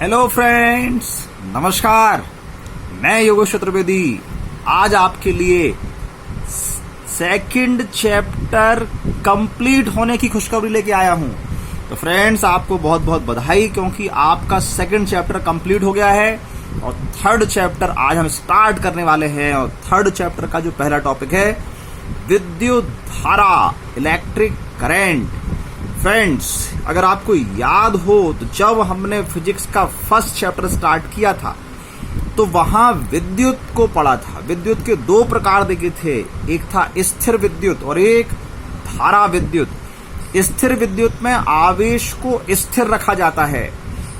Hello friends, नमस्कार। मैं योगेश चतुर्वेदी आज आपके लिए सेकंड चैप्टर कंप्लीट होने की खुशखबरी लेके आया हूं। तो फ्रेंड्स, आपको बहुत बहुत बधाई, क्योंकि आपका सेकंड चैप्टर कंप्लीट हो गया है और थर्ड चैप्टर आज हम स्टार्ट करने वाले हैं। और थर्ड चैप्टर का जो पहला टॉपिक है विद्युत धारा, इलेक्ट्रिक करंट। फ्रेंड्स, अगर आपको याद हो तो जब हमने फिजिक्स का फर्स्ट चैप्टर स्टार्ट किया था तो वहां विद्युत को पढ़ा था। विद्युत के दो प्रकार देखे थे, एक था स्थिर विद्युत और एक धारा विद्युत। स्थिर विद्युत में आवेश को स्थिर रखा जाता है।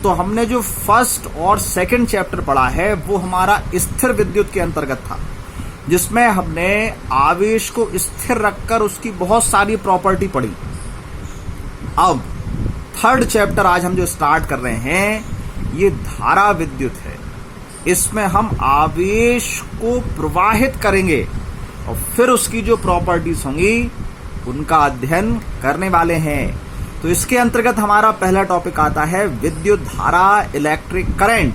तो हमने जो फर्स्ट और सेकंड चैप्टर पढ़ा है वो हमारा स्थिर विद्युत के अंतर्गत था, जिसमें हमने आवेश को स्थिर रखकर उसकी बहुत सारी प्रॉपर्टी पढ़ी। अब थर्ड चैप्टर आज हम जो स्टार्ट कर रहे हैं ये धारा विद्युत है। इसमें हम आवेश को प्रवाहित करेंगे और फिर उसकी जो प्रॉपर्टीज होंगी उनका अध्ययन करने वाले हैं। तो इसके अंतर्गत हमारा पहला टॉपिक आता है विद्युत धारा, इलेक्ट्रिक करंट।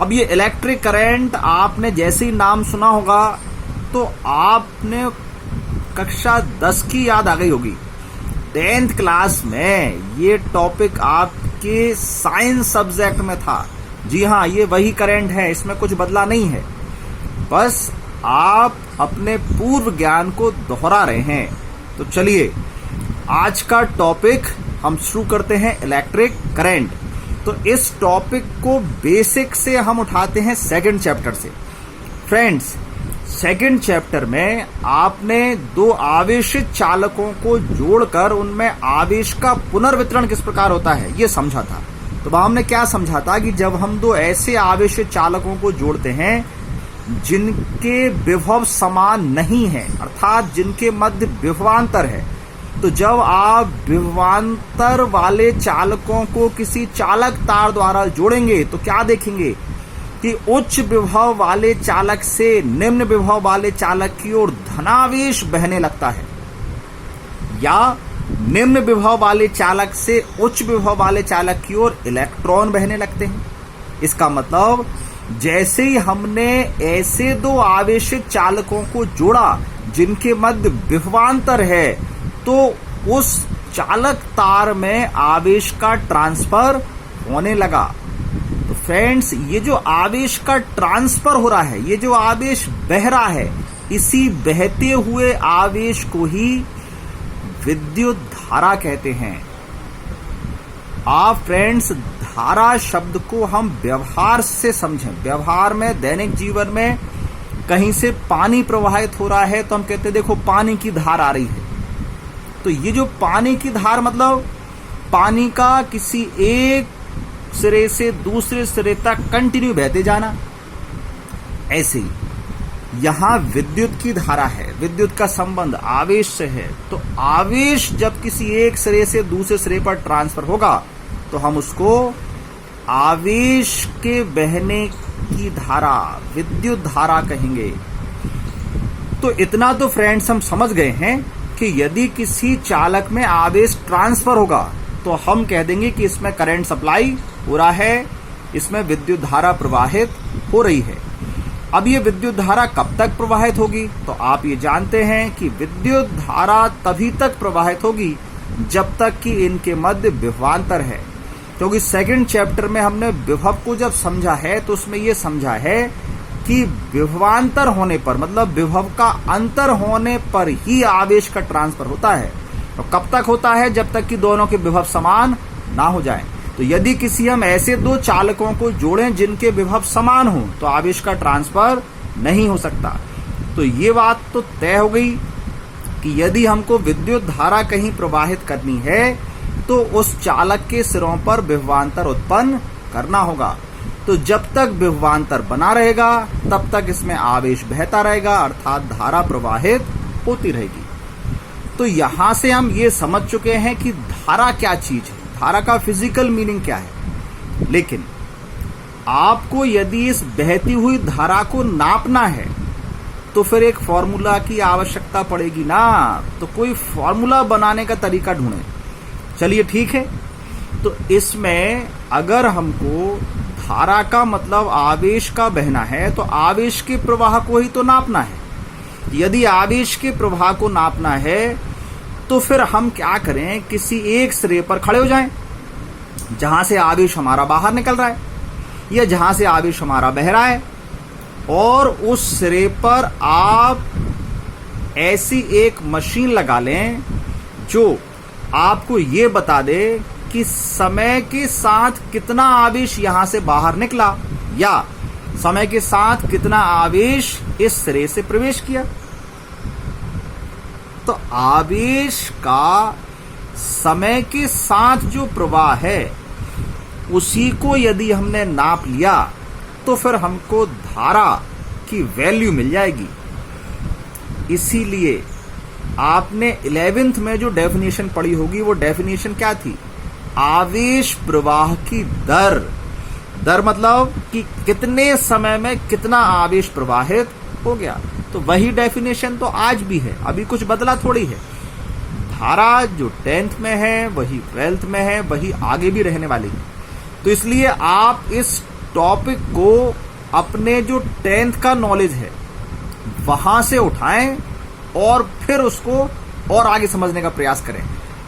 अब ये इलेक्ट्रिक करंट आपने जैसे ही नाम सुना होगा तो आपने कक्षा 10 की याद आ गई होगी। 10th क्लास में ये टॉपिक आपके साइंस सब्जेक्ट में था। जी हाँ, ये वही करंट है, इसमें कुछ बदला नहीं है, बस आप अपने पूर्व ज्ञान को दोहरा रहे हैं। तो चलिए आज का टॉपिक हम शुरू करते हैं, इलेक्ट्रिक करंट। तो इस टॉपिक को बेसिक से हम उठाते हैं सेकंड चैप्टर से। फ्रेंड्स, सेकंड चैप्टर में आपने दो आवेशित चालकों को जोड़कर उनमें आवेश का पुनर्वितरण किस प्रकार होता है ये समझा था। तो वहां हमने क्या समझा था कि जब हम दो ऐसे आवेशित चालकों को जोड़ते हैं जिनके विभव समान नहीं है, अर्थात जिनके मध्य विभवांतर है, तो जब आप विभवांतर वाले चालकों को किसी चालक तार द्वारा जोड़ेंगे तो क्या देखेंगे कि उच्च विभव वाले चालक से निम्न विभव वाले चालक की ओर धनावेश बहने लगता है, या निम्न विभव वाले चालक से उच्च विभव वाले चालक की ओर इलेक्ट्रॉन बहने लगते हैं। इसका मतलब जैसे ही हमने ऐसे दो आवेशित चालकों को जोड़ा जिनके मध्य विभवांतर है, तो उस चालक तार में आवेश का ट्रांसफर होने लगा। तो फ्रेंड्स, ये जो आवेश का ट्रांसफर हो रहा है, ये जो आवेश बह रहा है, इसी बहते हुए आवेश को ही विद्युत धारा कहते हैं। आप फ्रेंड्स, धारा शब्द को हम व्यवहार से समझें। व्यवहार में, दैनिक जीवन में कहीं से पानी प्रवाहित हो रहा है तो हम कहते हैं देखो पानी की धार आ रही है। तो ये जो पानी की धार मतलब पानी का किसी एक सिरे से दूसरे सिरे तक कंटिन्यू बहते जाना। ऐसे ही यहां विद्युत की धारा है, विद्युत का संबंध आवेश से है। तो आवेश जब किसी एक सिरे से दूसरे सिरे पर ट्रांसफर होगा तो हम उसको आवेश के बहने की धारा, विद्युत धारा कहेंगे। तो इतना तो फ्रेंड्स हम समझ गए हैं कि यदि किसी चालक में आवेश ट्रांसफर होगा तो हम कह देंगे कि इसमें करंट सप्लाई हो रहा है, इसमें विद्युत धारा प्रवाहित हो रही है। अब ये विद्युत धारा कब तक प्रवाहित होगी? तो आप ये जानते हैं कि विद्युत धारा तभी तक प्रवाहित होगी जब तक कि इनके मध्य विभवांतर है। क्योंकि सेकंड चैप्टर में हमने विभव को जब समझा है तो उसमें ये समझा है कि विभवांतर होने पर, मतलब विभव का अंतर होने पर ही आवेश का ट्रांसफर होता है। तो कब तक होता है? जब तक कि दोनों के विभव समान ना हो जाए। तो यदि किसी हम ऐसे दो चालकों को जोड़ें जिनके विभव समान हो तो आवेश का ट्रांसफर नहीं हो सकता। तो ये बात तो तय हो गई कि यदि हमको विद्युत धारा कहीं प्रवाहित करनी है तो उस चालक के सिरों पर विभवांतर उत्पन्न करना होगा। तो जब तक विभवांतर बना रहेगा तब तक इसमें आवेश बहता रहेगा, अर्थात धारा प्रवाहित होती रहेगी। तो यहां से हम ये समझ चुके हैं कि धारा क्या चीज है, धारा का फिजिकल मीनिंग क्या है। लेकिन आपको यदि इस बहती हुई धारा को नापना है तो फिर एक फॉर्मूला की आवश्यकता पड़ेगी ना। तो कोई फॉर्मूला बनाने का तरीका ढूंढें। चलिए ठीक है, तो इसमें अगर हमको धारा का मतलब आवेश का बहना है, तो आवेश के प्रवाह को ही तो नापना है। यदि आवेश के प्रवाह को नापना है तो फिर हम क्या करें, किसी एक सिरे पर खड़े हो जाएं जहां से आवेश हमारा बाहर निकल रहा है या जहां से आवेश हमारा बह रहा है, और उस सिरे पर आप ऐसी एक मशीन लगा लें जो आपको ये बता दे कि समय के साथ कितना आवेश यहां से बाहर निकला या समय के साथ कितना आवेश इस सिरे से प्रवेश किया। तो आवेश का समय के साथ जो प्रवाह है उसी को यदि हमने नाप लिया तो फिर हमको धारा की वैल्यू मिल जाएगी। इसीलिए आपने 11th में जो डेफिनेशन पढ़ी होगी वो डेफिनेशन क्या थी, आवेश प्रवाह की दर। दर मतलब कि कितने समय में कितना आवेश प्रवाहित हो गया। तो वही डेफिनेशन तो आज भी है, अभी कुछ बदला थोड़ी है। धारा जो 10th में है वही 12th में है, वही आगे भी रहने वाली है। तो इसलिए आप इस टॉपिक को अपने जो 10th का नॉलेज है वहां से उठाएं और फिर उसको और आगे समझने का प्रयास करें।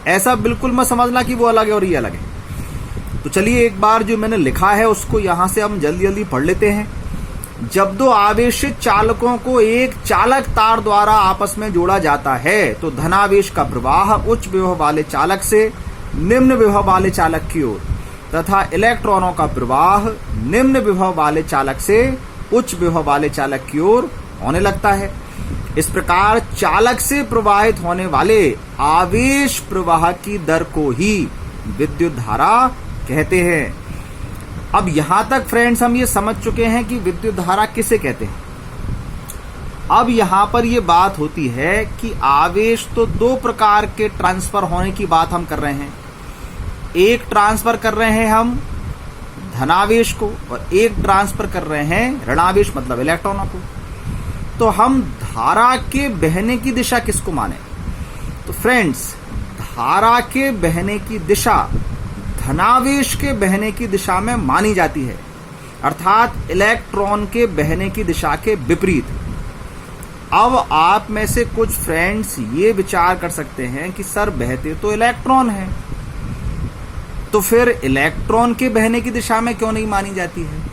ऐसा बिल्कुल मत समझना कि वो अलग है और ये अलग है। तो चलिए एक बार जो मैंने लिखा है उसको यहां से हम जल्दी जल्दी पढ़ लेते हैं। जब दो आवेशित चालकों को एक चालक तार द्वारा आपस में जोड़ा जाता है तो धनावेश का प्रवाह उच्च विभव वाले चालक से निम्न विभव वाले चालक की ओर तथा इलेक्ट्रॉनों का प्रवाह निम्न विभव वाले चालक से उच्च विभव वाले चालक की ओर होने लगता है। इस प्रकार चालक से प्रवाहित होने वाले आवेश प्रवाह की दर को ही विद्युत धारा कहते हैं। अब यहां तक फ्रेंड्स हम ये समझ चुके हैं कि विद्युत धारा किसे कहते हैं। अब यहां पर ये बात होती है कि आवेश तो दो प्रकार के ट्रांसफर होने की बात हम कर रहे हैं। एक ट्रांसफर कर रहे हैं हम धनावेश को और एक ट्रांसफर कर रहे हैं ऋणावेश मतलब इलेक्ट्रॉनों को। तो हम धारा के बहने की दिशा किसको माने? तो फ्रेंड्स, धारा के बहने की दिशा धनावेश के बहने की दिशा में मानी जाती है, अर्थात इलेक्ट्रॉन के बहने की दिशा के विपरीत। अब आप में से कुछ फ्रेंड्स ये विचार कर सकते हैं कि सर बहते तो इलेक्ट्रॉन हैं, तो फिर इलेक्ट्रॉन के बहने की दिशा में क्यों नहीं मानी जाती है?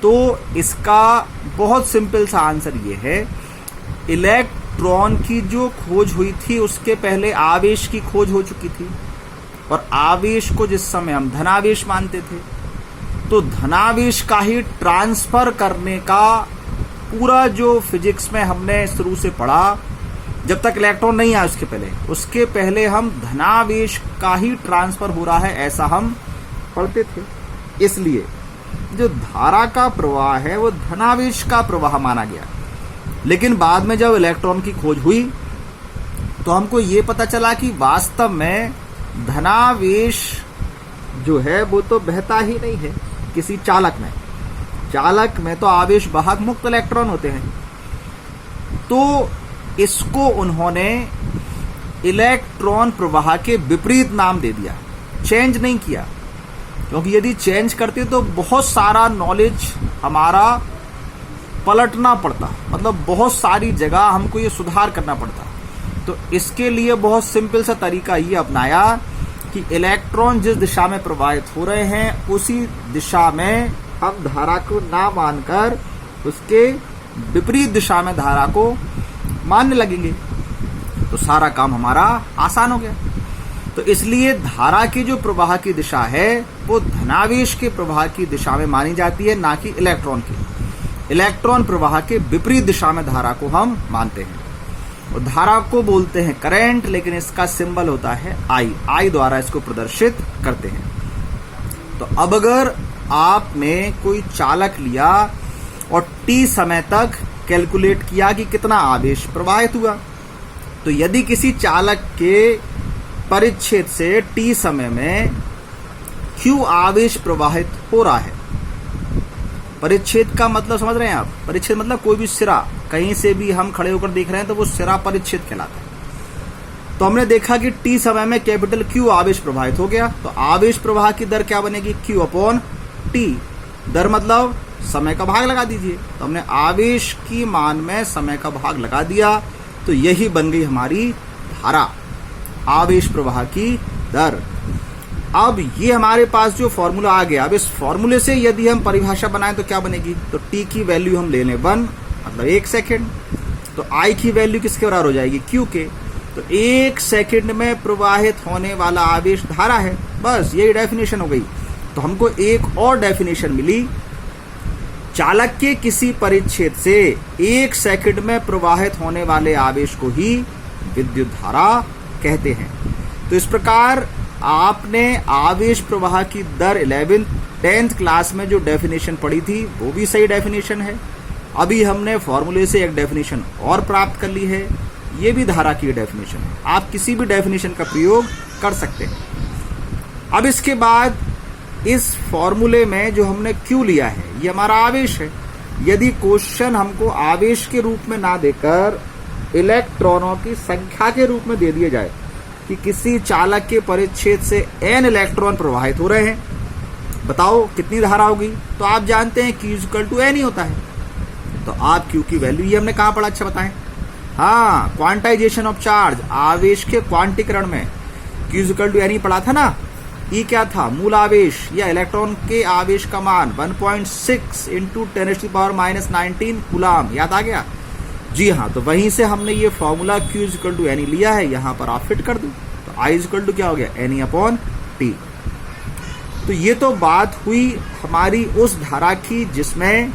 तो इसका बहुत सिंपल सा आंसर ये है, इलेक्ट्रॉन की जो खोज हुई थी उसके पहले आवेश की खोज हो चुकी थी और आवेश को जिस समय हम धनावेश मानते थे तो धनावेश का ही ट्रांसफर करने का पूरा जो फिजिक्स में हमने शुरू से पढ़ा, जब तक इलेक्ट्रॉन नहीं आया उसके पहले हम धनावेश का ही ट्रांसफर हो रहा है ऐसा हम पढ़ते थे। इसलिए जो धारा का प्रवाह है वो धनावेश का प्रवाह माना गया। लेकिन बाद में जब इलेक्ट्रॉन की खोज हुई तो हमको ये पता चला कि वास्तव में धनावेश जो है वो तो बहता ही नहीं है किसी चालक में। चालक में तो आवेश वाहक मुक्त इलेक्ट्रॉन होते हैं। तो इसको उन्होंने इलेक्ट्रॉन प्रवाह के विपरीत नाम दे दिया, चेंज नहीं किया। क्योंकि यदि चेंज करते तो बहुत सारा नॉलेज हमारा पलटना पड़ता, मतलब बहुत सारी जगह हमको ये सुधार करना पड़ता। तो इसके लिए बहुत सिंपल सा तरीका ये अपनाया कि इलेक्ट्रॉन जिस दिशा में प्रवाहित हो रहे हैं उसी दिशा में हम धारा को ना मानकर उसके विपरीत दिशा में धारा को मानने लगेंगे, तो सारा काम हमारा आसान हो गया। तो इसलिए धारा की जो प्रवाह की दिशा है वो धनावेश के प्रवाह की दिशा में मानी जाती है, ना कि इलेक्ट्रॉन की। इलेक्ट्रॉन प्रवाह के विपरीत दिशा में धारा को हम मानते हैं और धारा को बोलते हैं करंट, लेकिन इसका सिंबल होता है आई द्वारा इसको प्रदर्शित करते हैं। तो अब अगर आपने कोई चालक लिया और t समय तक कैलकुलेट किया कि कितना आवेश प्रवाहित हुआ, तो यदि किसी चालक के परिच्छेद से t समय में q आवेश प्रवाहित हो रहा है। परिच्छेद का मतलब समझ रहे हैं आप? परिच्छेद मतलब कोई भी सिरा, कहीं से भी हम खड़े होकर देख रहे हैं तो वो सिरा परिच्छेद कहलाता है। तो हमने देखा कि t समय में कैपिटल Q आवेश प्रवाहित हो गया, तो आवेश प्रवाह की दर क्या बनेगी? Q अपॉन टी, दर मतलब समय का भाग लगा दीजिए। तो हमने आवेश की मान में समय का भाग लगा दिया, तो यही बन गई हमारी धारा, आवेश प्रवाह की दर। अब ये हमारे पास जो फॉर्मूला आ गया, अब इस फॉर्मूले से यदि हम परिभाषा बनाएं तो क्या बनेगी, तो टी की वैल्यू हम ले लें 1 मतलब 1 सेकेंड, तो आई की वैल्यू किसके बराबर हो जाएगी, क्यू के। तो 1 सेकेंड में प्रवाहित होने वाला आवेश धारा है, बस यही डेफिनेशन हो गई। तो हमको एक और डेफिनेशन मिली, चालक के किसी परिच्छेद से 1 सेकेंड में प्रवाहित होने वाले आवेश को ही विद्युत धारा कहते हैं। तो इस प्रकार आपने आवेश प्रवाह की दर 10th क्लास में जो डेफिनेशन पढ़ी थी वो भी सही डेफिनेशन है। अभी हमने फॉर्मूले से एक डेफिनेशन और प्राप्त कर ली है, ये भी धारा की डेफिनेशन है। आप किसी भी डेफिनेशन का प्रयोग कर सकते हैं। अब इसके बाद इस फॉर्मूले में जो हमने क्यू लिया है ये हमारा आवेश है। यदि क्वेश्चन हमको आवेश के रूप में ना देकर इलेक्ट्रॉनों की संख्या के रूप में दे दिया जाए कि किसी चालक के परिच्छेद से n इलेक्ट्रॉन प्रवाहित हो रहे हैं, बताओ कितनी धारा होगी, तो आप जानते हैं Q इक्वल टू n ही होता है। तो आप Q की वैल्यू ये हमने कहाँ पढ़ा, अच्छा बताएं, हाँ क्वांटाइजेशन ऑफ चार्ज, आवेश के क्वांटीकरण में Q इक्वल टू n ही पढ़ा था ना। E क्या था, मूल आवेश या इलेक्ट्रॉन के आवेश का मान 1.6 इंटू 10⁻⁻19 कूलाम, याद आ गया जी हाँ। तो वहीं से हमने ये formula Q equal to n लिया है, यहां पर आप फिट कर दो, तो I इक्वल टू क्या हो गया, NE/T। तो ये तो बात हुई हमारी उस धारा की जिसमें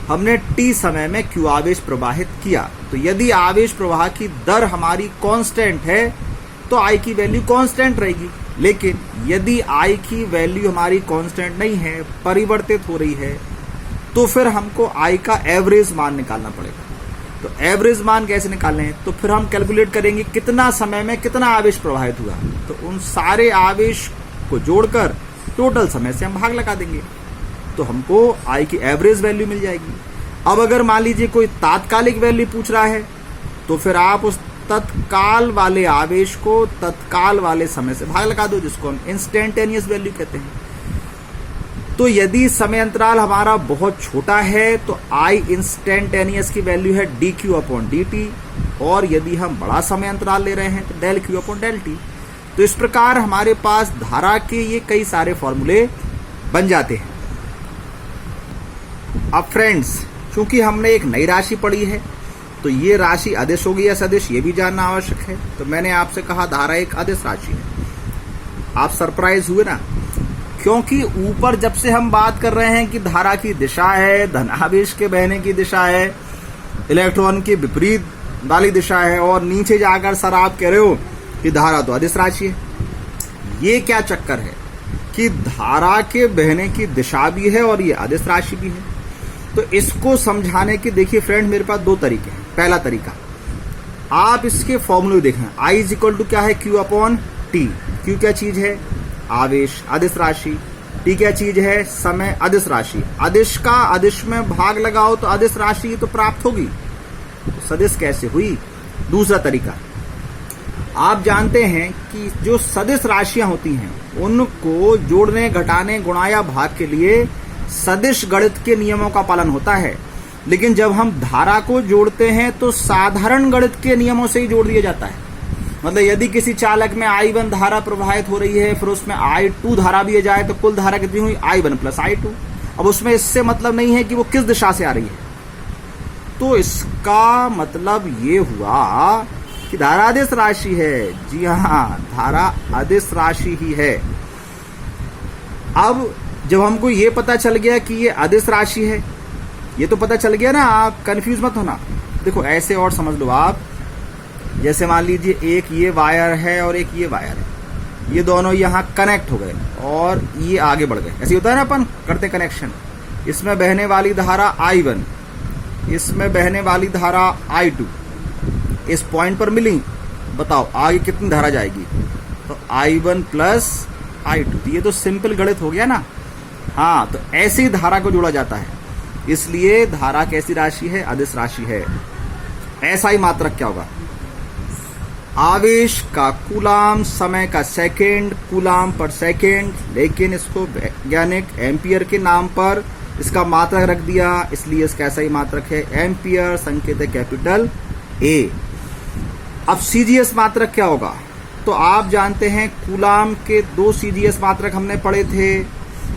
हमने T समय में Q आवेश प्रवाहित किया। तो यदि आवेश प्रवाह की दर हमारी कांस्टेंट है तो I की वैल्यू कांस्टेंट रहेगी, लेकिन यदि I की वैल्यू हमारी कांस्टेंट नहीं है, परिवर्तित हो रही है, तो फिर हमको I का एवरेज मान निकालना पड़ेगा। तो एवरेज मान कैसे निकालने हैं, तो फिर हम कैलकुलेट करेंगे कितना समय में कितना आवेश प्रवाहित हुआ, तो उन सारे आवेश को जोड़कर टोटल समय से हम भाग लगा देंगे, तो हमको I की एवरेज वैल्यू मिल जाएगी। अब अगर मान लीजिए कोई तात्कालिक वैल्यू पूछ रहा है, तो फिर आप उस तत्काल वाले आवेश को तत्काल वाले समय से भाग लगा दो, जिसको हम इंस्टेंटेनियस वैल्यू कहते हैं। तो यदि समय अंतराल हमारा बहुत छोटा है तो I इंस्टेंटेनियस की वैल्यू है dQ/dt, और यदि हम बड़ा समय अंतराल ले रहे हैं तो del Q/del T। तो इस प्रकार हमारे पास धारा के ये कई सारे फॉर्मूले बन जाते हैं। अब फ्रेंड्स, चूंकि हमने एक नई राशि पढ़ी है तो ये राशि अदिश होगी या सदिश, ये भी जानना आवश्यक है। तो मैंने आपसे कहा धारा एक अदिश राशि है। आप सरप्राइज हुए ना, क्योंकि ऊपर जब से हम बात कर रहे हैं कि धारा की दिशा है, धनावेश के बहने की दिशा है, इलेक्ट्रॉन की विपरीत वाली दिशा है, और नीचे जाकर सर आप कह रहे हो कि धारा तो अदिश राशि है। ये क्या चक्कर है कि धारा के बहने की दिशा भी है और ये अदिश राशि भी है। तो इसको समझाने के देखिए फ्रेंड, मेरे पास दो तरीके हैं। पहला तरीका, आप इसके फॉर्मूले देखें। I इक्वल टू क्या है, Q/T। Q क्या चीज है, आवेश, अदिश राशि। T क्या चीज है, समय, अदिश राशि। अदिश का अदिश में भाग लगाओ तो अदिश राशि तो प्राप्त होगी, तो सदिश कैसे हुई। दूसरा तरीका, आप जानते हैं कि जो सदिश राशियां होती हैं उनको जोड़ने, घटाने, गुणा या भाग के लिए सदिश गणित के नियमों का पालन होता है, लेकिन जब हम धारा को जोड़ते हैं तो साधारण गणित के नियमों से ही जोड़ दिया जाता है। मतलब यदि किसी चालक में I1 धारा प्रवाहित हो रही है, फिर उसमें I2 धारा भी आ जाए, तो कुल धारा कितनी हुई, I1 + I2। अब उसमें इससे मतलब नहीं है कि वो किस दिशा से आ रही है, तो इसका मतलब ये हुआ कि धारा अदिश राशि है। जी हाँ, धारा अदिश राशि ही है। अब जब हमको ये पता चल गया कि ये अदिश राशि है, ये तो पता चल गया ना, आप कंफ्यूज मत होना। देखो ऐसे और समझ लो आप, जैसे मान लीजिए एक ये वायर है और एक ये वायर है, ये दोनों यहाँ कनेक्ट हो गए और ये आगे बढ़ गए। ऐसे होता है ना, अपन करते कनेक्शन। इसमें बहने वाली धारा I1, इसमें बहने वाली धारा I2, इस पॉइंट पर मिली, बताओ आगे कितनी धारा जाएगी, तो I1 + I2। ये तो सिंपल गणित हो गया ना। हाँ, तो ऐसे ही धारा को जोड़ा जाता है, इसलिए धारा कैसी राशि है, अदिश राशि है। ऐसा ही मात्रक क्या होगा, आवेश का कूलाम, समय का सेकंड, कूलाम पर सेकंड, लेकिन इसको वैज्ञानिक एम्पियर के नाम पर इसका मात्रक रख दिया, इसलिए इसका ऐसा ही मात्रक है एम्पियर, संकेत है कैपिटल ए। अब सीजीएस मात्रक क्या होगा? तो आप जानते हैं कूलाम के दो सीजीएस मात्रक हमने पढ़े थे,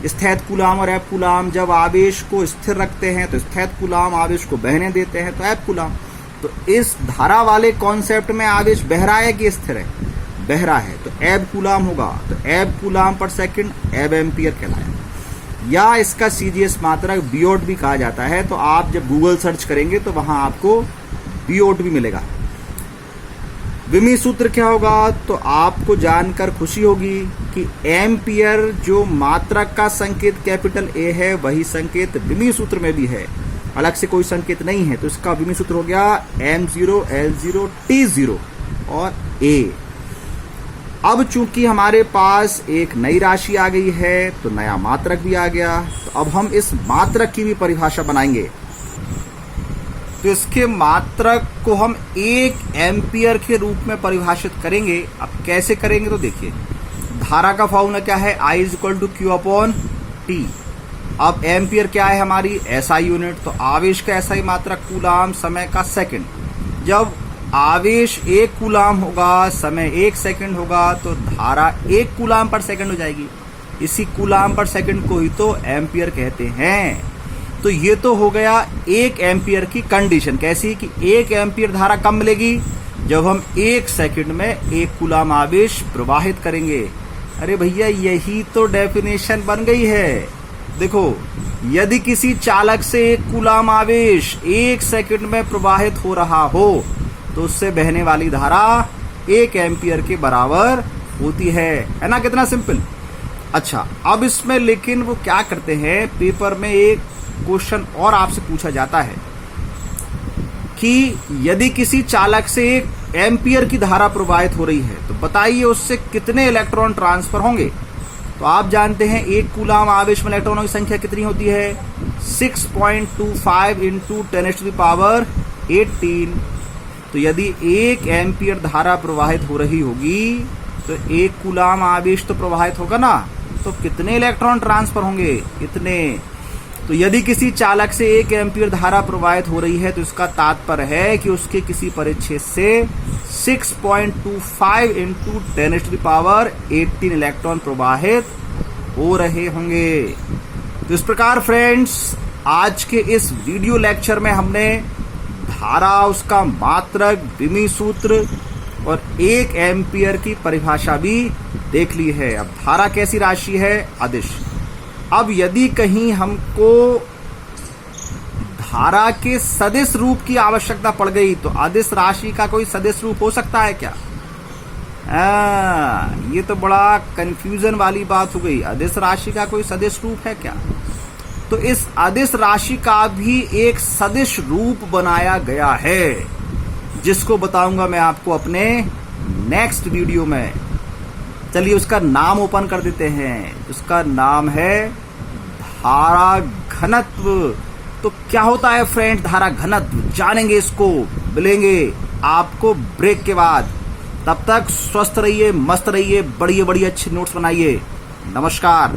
स्थैत कूलाम और ऐप कूलाम। जब आवेश को स्थिर रखते हैं तो स्थैत कूलाम, आवेश को बहने देते हैं तो ऐप कूलाम। तो इस धारा वाले कॉन्सेप्ट में आवेश बह रहा है कि स्थिर है? बह रहा है, तो ऐब कूलाम होगा। तो ऐब कूलाम पर सेकंड ऐब एम्पियर कहलाया, या इसका सीजीएस मात्रक बीओट भी कहा जाता है। तो आप जब गूगल सर्च करेंगे तो वहां आपको बीओट भी मिलेगा। विमी सूत्र क्या होगा? तो आपको जानकर खुशी होगी कि एम्पियर जो मात्रक का संकेत कैपिटल ए है, वही संकेत विमी सूत्र में भी है, अलग से कोई संकेत नहीं है। तो इसका विमी सूत्र हो गया M0 L0 T0 और A। अब चूंकि हमारे पास एक नई राशि आ गई है तो नया मात्रक भी आ गया, तो अब हम इस मात्रक की भी परिभाषा बनाएंगे। तो इसके मात्रक को हम 1 एम्पियर के रूप में परिभाषित करेंगे। अब कैसे करेंगे? तो देखिए, धारा का फॉर्मूला क्या है? I = Q/T। अब एम्पियर क्या है? हमारी SI यूनिट। तो आवेश का SI मात्रक कूलाम, समय का सेकंड। जब आवेश 1 कूलाम होगा, समय 1 सेकंड होगा, तो धारा 1 कूलाम पर सेकंड हो जाएगी। इसी कूलाम पर सेकंड को ही तो एम्पियर कहते हैं। तो ये तो हो गया 1 एम्पियर की कंडीशन। कैसी? कि 1 एम्पियर धारा कब मिलेगी? जब हम 1 सेकंड में 1 कूलाम आवेश प्रवाहित करेंगे। अरे भैया, यही तो डेफिनेशन बन गई है। देखो, यदि किसी चालक से 1 कूलाम आवेश 1 सेकंड में प्रवाहित हो रहा हो तो उससे बहने वाली धारा 1 एम्पियर के बराबर होती है ना? कितना सिंपल। अच्छा, अब इसमें लेकिन वो क्या करते हैं, पेपर में एक क्वेश्चन और आपसे पूछा जाता है कि यदि किसी चालक से 1 एम्पियर की धारा प्रवाहित हो रही है तो बताइए उससे कितने इलेक्ट्रॉन ट्रांसफर होंगे। तो आप जानते हैं 1 कूलाम आवेश में इलेक्ट्रॉनों की संख्या कितनी होती है? 6.25 × 10⁻18। तो यदि 1 एम्पियर धारा प्रवाहित हो रही होगी तो 1 कूलाम आवेश तो प्रवाहित होगा ना, तो कितने इलेक्ट्रॉन ट्रांसफर होंगे? इतने। तो यदि किसी चालक से 1 एम्पियर धारा प्रवाहित हो रही है तो इसका तात्पर्य है कि उसके किसी परिच्छेद से 6.25 × 10⁻18 इलेक्ट्रॉन प्रवाहित हो रहे होंगे। तो इस प्रकार फ्रेंड्स, आज के इस वीडियो लेक्चर में हमने धारा, उसका मात्रक, विमी सूत्र और 1 एम्पियर की परिभाषा भी देख ली है। अब धारा कैसी राशि है? अदिश। अब यदि कहीं हमको धारा के सदिश रूप की आवश्यकता पड़ गई तो अदिश राशि का कोई सदिश रूप हो सकता है क्या? ये तो बड़ा कंफ्यूजन वाली बात हो गई। अदिश राशि का कोई सदिश रूप है क्या? तो इस अदिश राशि का भी एक सदिश रूप बनाया गया है, जिसको बताऊंगा मैं आपको अपने नेक्स्ट वीडियो में। चलिए उसका नाम ओपन कर देते हैं। उसका नाम है धारा घनत्व। तो क्या होता है फ्रेंड धारा घनत्व? जानेंगे इसको, मिलेंगे आपको ब्रेक के बाद। तब तक स्वस्थ रहिए, मस्त रहिए, बढ़िए बढ़िए अच्छे नोट्स बनाइए। नमस्कार।